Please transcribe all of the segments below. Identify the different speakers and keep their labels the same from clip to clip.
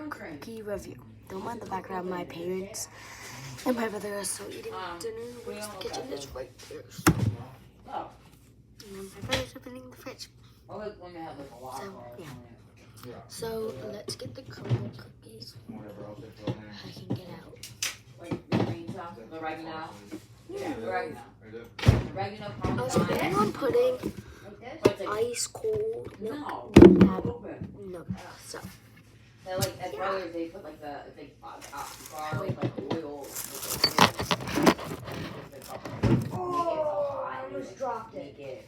Speaker 1: cookie review. Don't mind the background. My parents and my brother are still eating dinner, which the kitchen is right there. And then my brother's opening the fridge. So, yeah. So, let's get the caramel cookies. I can get out.
Speaker 2: The oregano. Yeah, the oregano.
Speaker 1: I was planning on putting ice cold milk. No. So.
Speaker 2: They're like at Brothers, they put like the garlic, like oil.
Speaker 3: Oh, I almost dropped it.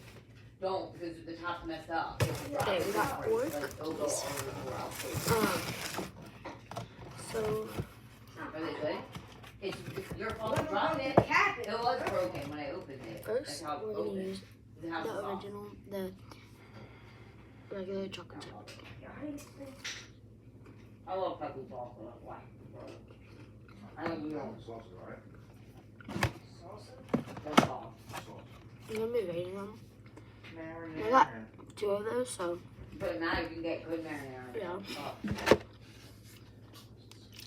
Speaker 2: Don't, because the top's messed up.
Speaker 1: Okay, we got 4 cookies. So.
Speaker 2: Are they good? It's your fault you dropped it. It was broken when I opened it.
Speaker 1: First, we're going to use the original, the regular chocolate chip.
Speaker 2: I love pepper sauce. Why? I don't know.
Speaker 4: Salsa, right?
Speaker 2: That's all.
Speaker 1: I'm going to be rating them. I got 2 of those, so.
Speaker 2: But now you can get good marinara.
Speaker 1: Yeah.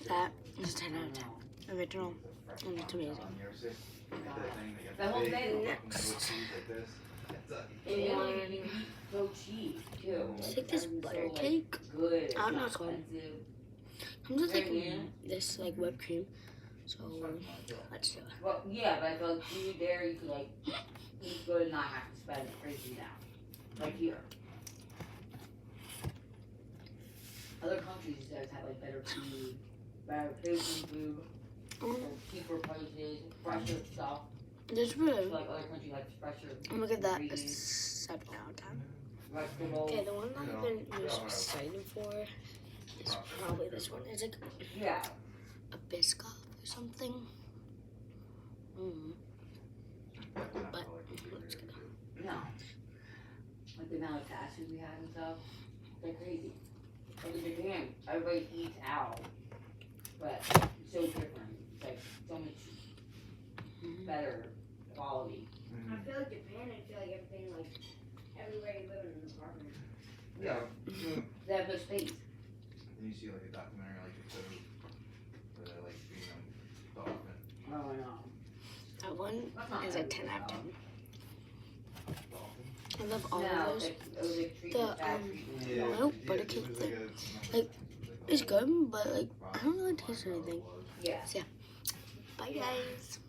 Speaker 1: That is 10 out of 10. Original. And it's amazing.
Speaker 2: The whole thing.
Speaker 1: Next.
Speaker 2: In Italy, you can eat so cheap, too.
Speaker 1: It's like this butter cake.
Speaker 2: Good.
Speaker 1: I don't know what's called. Comes with like this like whipped cream. So let's do it.
Speaker 2: Well, yeah, but I feel like food there, you could like eat good and not have to spend crazy now. Like here. Other countries just have like better food, better food, cheaper prices, fresher stuff.
Speaker 1: There's really.
Speaker 2: Like other countries have fresher.
Speaker 1: Look at that. A 7 out of 10.
Speaker 2: Vegetables.
Speaker 1: Okay, the one I've been most excited for is probably this one. It's like a Biscoff or something. But let's go.
Speaker 2: No. Like the amount of fast food we have and stuff, they're crazy. Like in Japan, everybody eats out, but it's so different. It's like so much better quality.
Speaker 3: I feel like Japan, I feel like everything, like, everywhere you live in an apartment.
Speaker 4: Yeah.
Speaker 2: They have no space.
Speaker 4: And you see like a documentary like the food where they're like feeding them dolphin.
Speaker 2: Oh, I know.
Speaker 1: That one is a 10 out of 10.
Speaker 4: Dolphin?
Speaker 1: I love all of those. The butter cake thing, like, it's good, but like I don't really taste anything.
Speaker 2: Yeah.
Speaker 1: So yeah. Bye guys.